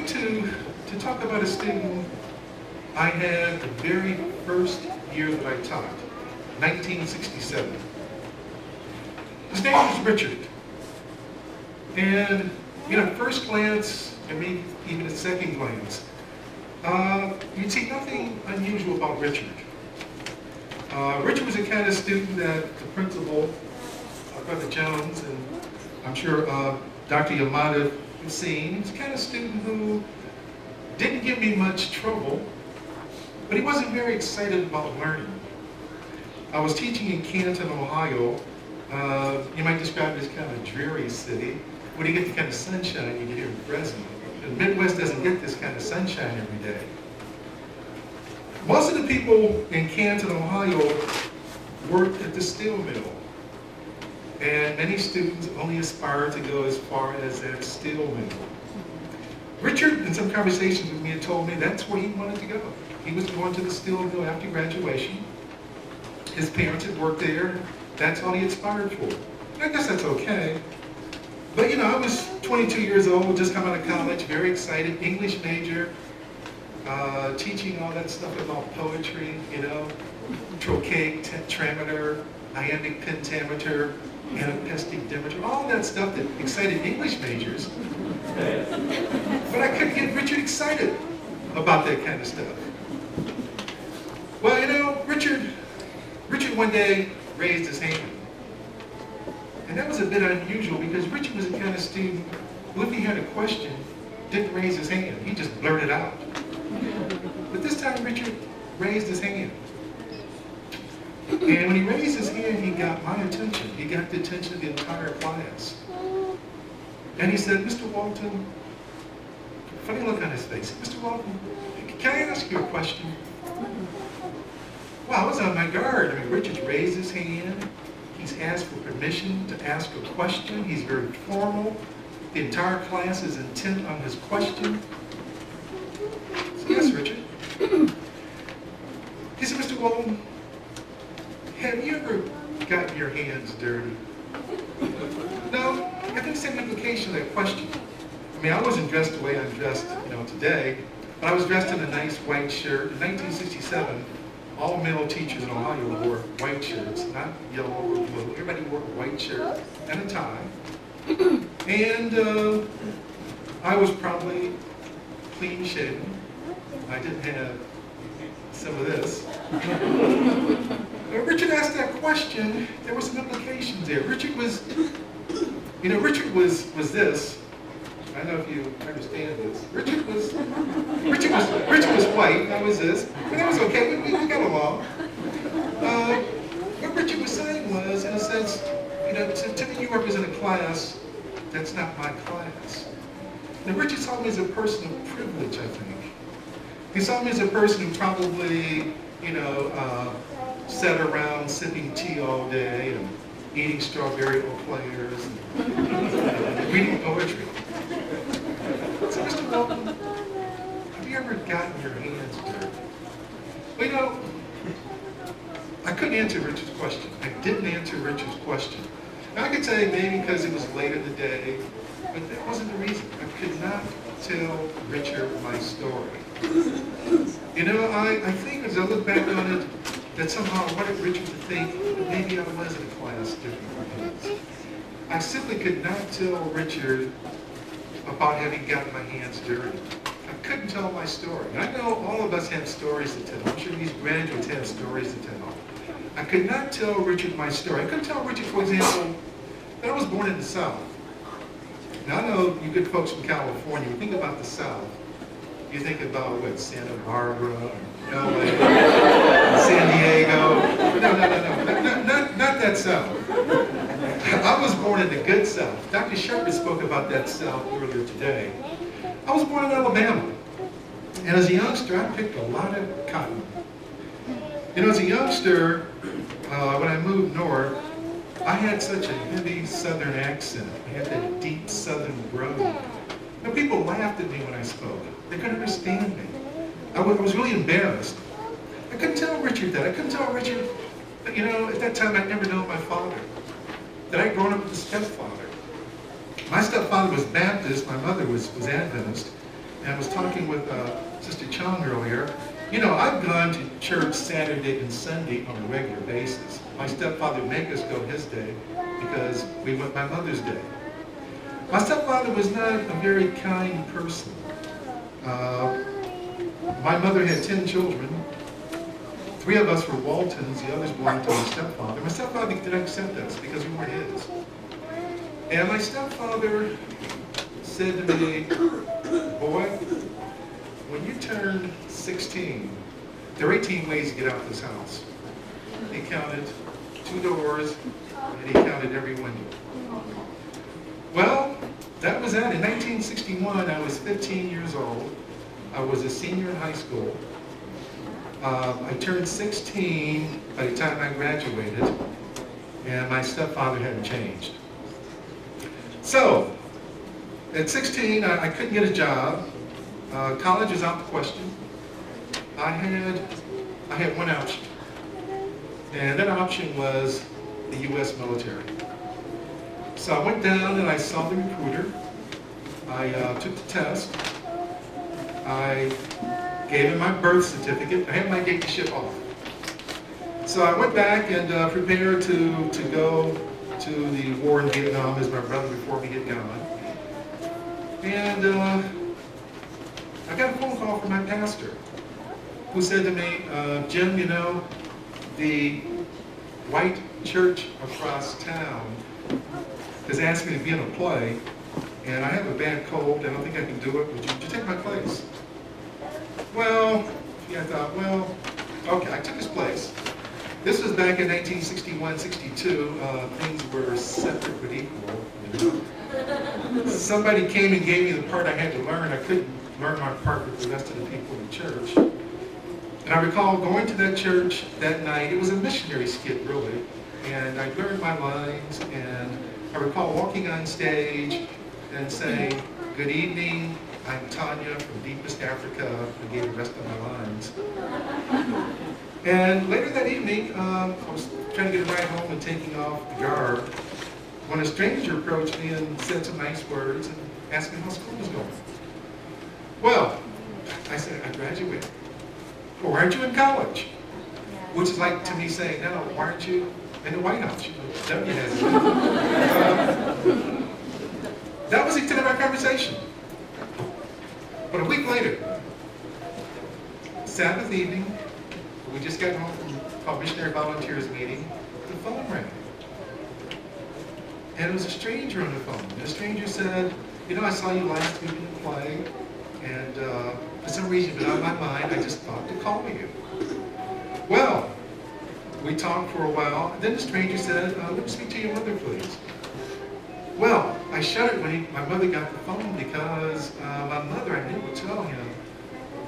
like to talk about a student I had the very first year that I taught, 1967. His name was Richard. And at first glance, and maybe even at second glance, you'd see nothing unusual about Richard. Richard was the kind of student that the principal, Brother Jones, and I'm sure Dr. Yamada have seen. He's the kind of student who didn't give me much trouble, but he wasn't very excited about learning. I was teaching in Canton, Ohio. You might describe it as kind of a dreary city. When you get the kind of sunshine you get here in Fresno. The Midwest doesn't get this kind of sunshine every day. Most of the people in Canton, Ohio worked at the steel mill. And many students only aspire to go as far as that steel mill. Richard, in some conversations with me, had told me that's where he wanted to go. He was going to the steel mill after graduation. His parents had worked there. That's all he aspired for. And I guess that's okay. But I was 22 years old, just come out of college, very excited, English major, teaching all that stuff about poetry, trochaic tetrameter, iambic pentameter, anapestic dimeter, all that stuff that excited English majors. But I couldn't get Richard excited about that kind of stuff. Well, Richard one day raised his hand. And that was a bit unusual because Richard was the kind of student who, if he had a question, didn't raise his hand. He just blurted out. But this time Richard raised his hand. And when he raised his hand, he got my attention. He got the attention of the entire class. And he said, Mr. Walton, funny look on his face, Mr. Walton, can I ask you a question? Wow, I was on my guard. Richard's raised his hand. He's asked for permission to ask a question. He's very formal. The entire class is intent on his question. So, yes, Richard. He said, Mr. Walton, have you ever gotten your hands dirty? No, I didn't see the implication of that question. I wasn't dressed the way I'm dressed, today, but I was dressed in a nice white shirt. In 1967, all male teachers in Ohio wore white shirts, not yellow or blue. Everybody wore a white shirt and a tie. And I was probably clean shaven. I didn't have some of this. Richard asked that question. There were some implications there. Richard was this. I don't know if you understand this. Richard was white. I was this. But that was okay. We got along. What Richard was saying was, in a sense, to me, you represent a class that's not my class. Now, Richard saw me as a person of privilege, I think. He saw me as a person who probably, sat around sipping tea all day and eating strawberry eclairs and reading poetry. So, Mr. Walton, have you ever gotten your hands dirty? Well, I couldn't answer Richard's question. I didn't answer Richard's question. Now, I could say maybe because it was late in the day, but that wasn't the reason. I could not tell Richard my story. I think as I look back on it, that somehow I wanted Richard to think that maybe I was in a class different from his. I simply could not tell Richard about having gotten my hands dirty. I couldn't tell my story. I know all of us have stories to tell. I'm sure these graduates have stories to tell. I could not tell Richard my story. I couldn't tell Richard, for example, that I was born in the South. Now, I know you good folks from California, you think about the South. You think about, Santa Barbara, LA, San Diego. No, not that South. I was born in the good South. Dr. Shepard spoke about that South earlier today. I was born in Alabama. And as a youngster, I picked a lot of cotton. As a youngster, when I moved north, I had such a heavy Southern accent. I had that deep Southern brogue. People laughed at me when I spoke. They couldn't understand me. I was really embarrassed. I couldn't tell Richard that. I couldn't tell Richard that, at that time I'd never known my father. That I'd grown up with a stepfather. My stepfather was Baptist, my mother was Adventist. and I was talking with Sister Chung earlier. You know, I've gone to church Saturday and Sunday on a regular basis. My stepfather would make us go his day because we went my mother's day. My stepfather was not a very kind person. My mother had 10 children. 3 of us were Waltons, the others belonged to my stepfather. My stepfather didn't accept us because we weren't his. And my stepfather said to me, boy, when you turn 16, there are 18 ways to get out of this house. He counted 2 doors, and he counted every window. Well, that was that. In 1961, I was 15 years old. I was a senior in high school. I turned 16 by the time I graduated, and my stepfather hadn't changed. So, at 16, I couldn't get a job. College was out the question. I had one option, and that option was the U.S. military. So I went down and I saw the recruiter. I took the test. I gave him my birth certificate. I had my date to ship off. So I went back and prepared to go to the war in Vietnam as my brother before me had gone. And I got a phone call from my pastor who said to me, Jim, you know, the white church across town has asked me to be in a play, and I have a bad cold, I don't think I can do it. Would you take my place? Well, yeah, I thought, well, okay, I took his place. This was back in 1961, 62. Things were separate but equal. You know? Somebody came and gave me the part I had to learn. I couldn't learn my part with the rest of the people in church. And I recall going to that church that night. It was a missionary skit, really. And I learned my lines, and I recall walking on stage and saying, good evening, I'm Tanya from deepest Africa, and gave the rest of my lines. And later that evening, I was trying to get a ride home and taking off the garb when a stranger approached me and said some nice words and asked me how school was going. Well, I said, I graduated. Well, why aren't you in college? Which is like to me saying, no, why aren't you in the White House? W has that was the extent of our conversation. But a week later, Sabbath evening, we just got home from a missionary volunteers meeting, the phone rang. And it was a stranger on the phone. And the stranger said, you know, I saw you last week in the play, and for some reason, but out of my mind, I just thought to call you. Well, we talked for a while, and then the stranger said, let me speak to your mother, please. Well, I shuddered when my mother got the phone because my mother, I knew, would tell him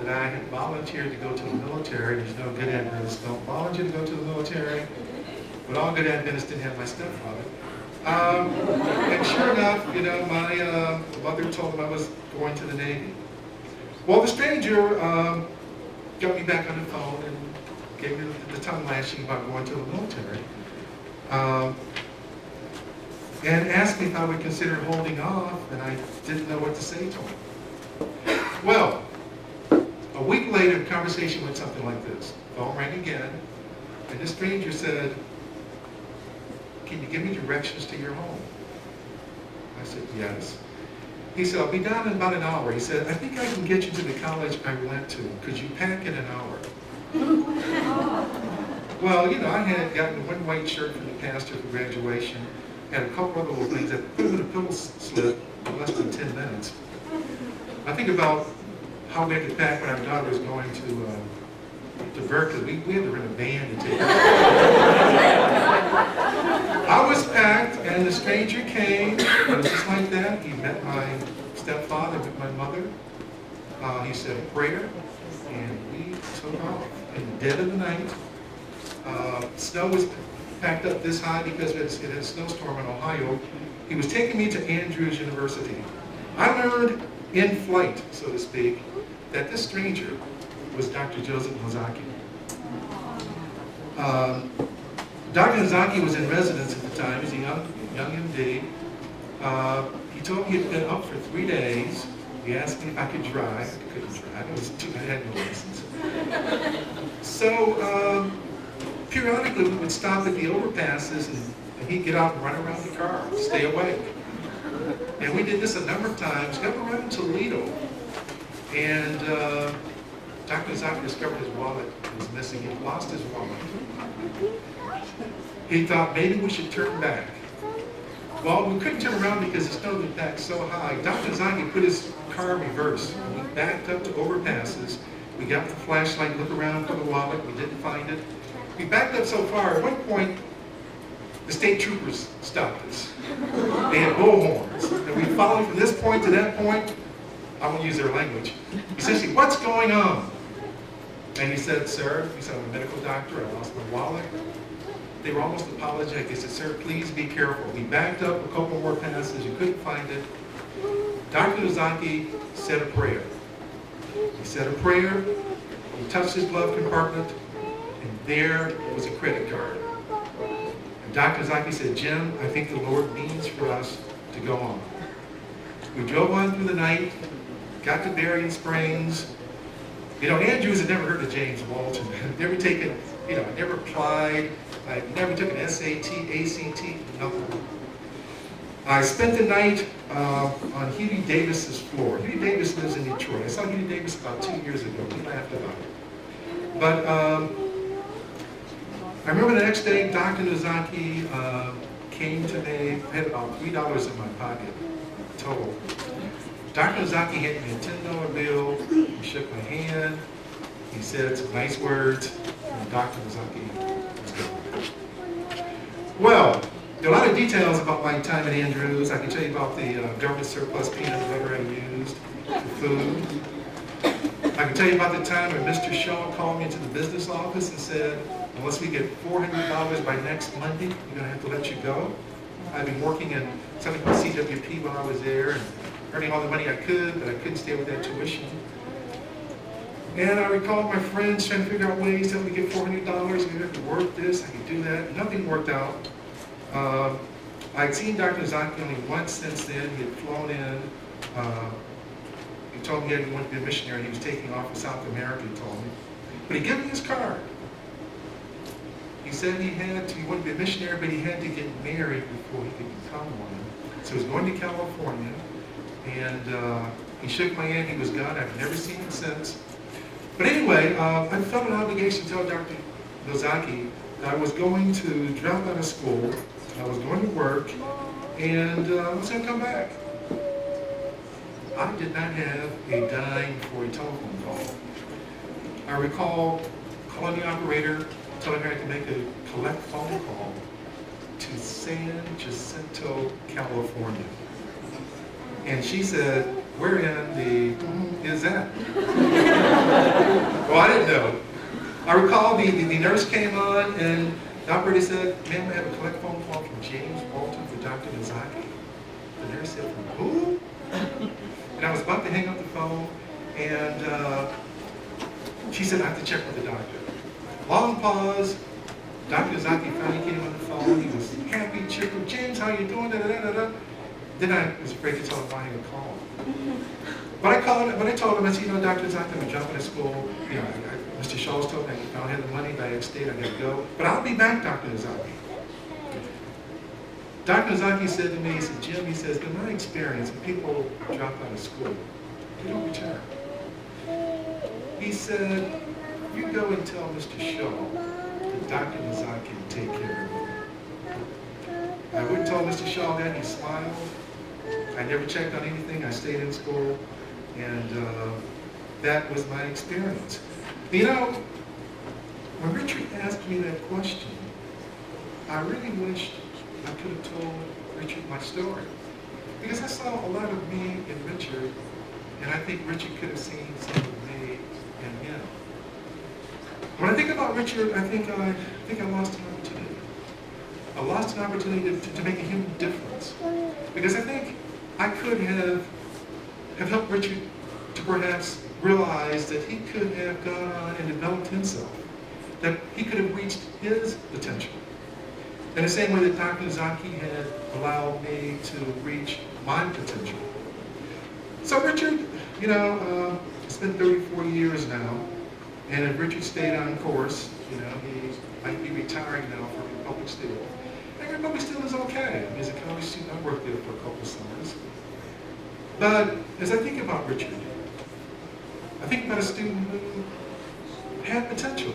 that I had volunteered to go to the military. There's no good Adventists don't volunteer to go to the military, but all good Adventists didn't have my stepfather. And sure enough, you know, my mother told him I was going to the Navy. Well, the stranger got me back on the phone and gave me the tongue lashing about going to the military. And asked me if I would consider holding off, and I didn't know what to say to him. Well, a week later, the conversation went something like this. The phone rang again, and the stranger said, can you give me directions to your home? I said, yes. He said, I'll be down in about an hour. He said, I think I can get you to the college I went to. Could you pack in an hour? Well, you know, I had gotten one white shirt from the pastor for graduation, had a couple other little things that put in a pill slip in less than 10 minutes. I think about how we had to pack when our daughter was going to Berkeley. We had to rent a van to take her. I was packed, and the stranger came, and just like that, he met my stepfather, met my mother. He said a prayer, and we took off in the dead of the night. Snow was packed up this high because it had a snowstorm in Ohio. He was taking me to Andrews University. I learned in flight, so to speak, that this stranger was Dr. Joseph Nozaki. Dr. Nozaki was in residence at the time. He was a young MD. He told me he had been up for 3 days, He asked me if I could drive. I couldn't drive. I had no license. So periodically we would stop at the overpasses and he'd get out and run around the car, stay awake. And we did this a number of times. Got around Toledo. And Dr. Zaki discovered his wallet was missing. He lost his wallet. He thought maybe we should turn back. Well, we couldn't turn around because the snow had packed so high. Dr. Zaki put his car in reverse. We backed up to overpasses. We got the flashlight, looked around for the wallet. We didn't find it. We backed up so far, at one point, the state troopers stopped us. They had bullhorns. And we followed from this point to that point. I won't use their language. Essentially, what's going on? And he said, sir, he said, I'm a medical doctor. I lost my wallet. They were almost apologetic. They said, sir, please be careful. We backed up a couple more passes. You couldn't find it. Dr. Zaki said a prayer. He said a prayer. He touched his glove compartment. And there was a credit card. And Dr. Zaki said, Jim, I think the Lord means for us to go on. We drove on through the night, got to Berrien Springs. You know, Andrews had never heard of James Walton. Never taken, you know, never applied. I never took an SAT, ACT, nothing. I spent the night on Hughie Davis's floor. Hughie Davis lives in Detroit. I saw Hughie Davis about 2 years ago. He laughed about it. But I remember the next day, Dr. Nozaki came to me. I had about $3 in my pocket, total. Dr. Nozaki handed me a $10 bill. He shook my hand. He said some nice words. And Dr. Nozaki was gone. Well, there are a lot of details about my time at Andrews. I can tell you about the government surplus peanut butter I used for food. I can tell you about the time when Mr. Shaw called me into the business office and said, unless we get $400 by next Monday, we're going to have to let you go. I've been working in something called CWP when I was there and earning all the money I could, but I couldn't stay with that tuition. And I recalled my friends trying to figure out ways to help me get $400. Maybe I could work this, I could do that. Nothing worked out. I'd seen Dr. Zaki only once since then. He had flown in. He told me he wanted to be a missionary. He was taking off for South America, he told me. But he gave me his card. He said he wanted to be a missionary, but he had to get married before he could become one. So he was going to California, and he shook my hand. He was gone. I've never seen him since. But anyway, I felt an obligation to tell Dr. Nozaki that I was going to drop out of school, I was going to work, and I was going to come back. I did not have a dime for a telephone call. I recall calling the operator, telling her I had to make a collect phone call to San Jacinto, California. And she said, where in the is that? Well, I didn't know. I recall the nurse came on and the operator said, ma'am, I have a collect phone call from James Walton for Dr. Nozaki. The nurse said, from who? And I was about to hang up the phone, and she said, I have to check with the doctor. Long pause. Dr. Nozaki finally came on the phone. He was happy, cheerful. James, how you doing? Da, da, da, da. Then I was afraid to tell him why I had called. But I told him, I said, you know, Dr. Nozaki, I'm jumping to school. You know, Mr. Shaw's told me I don't have the money, but I had stayed, I got to go. But I'll be back, Dr. Nozaki. Dr. Nozaki said to me, he said, Jim, he says, in my experience, when people drop out of school, they don't return. He said, you go and tell Mr. Shaw that Dr. Nozaki will take care of him. I went and told Mr. Shaw that, and he smiled. I never checked on anything. I stayed in school, and that was my experience. You know, when Richard asked me that question, I really wished I could have told Richard my story. Because I saw a lot of me in Richard, and I think Richard could have seen some of me in him. When I think about Richard, I think I lost an opportunity. I lost an opportunity to make a human difference. Because I think I could have helped Richard to perhaps realize that he could have gone on and developed himself, that he could have reached his potential. In the same way that Dr. Nozaki had allowed me to reach my potential. So Richard, It's been 34 years now, and if Richard stayed on course, he might be retiring now from Republic Steel. And Republic Steel is okay. He's a college student. I worked there for a couple of summers. But as I think about Richard, I think about a student who had potential.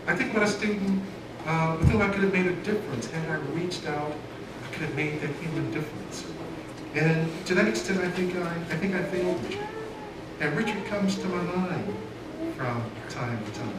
I think about a student with whom I could have made a difference. Had I reached out, I could have made that human difference. And to that extent, I think I failed Richard. And Richard comes to my mind from time to time.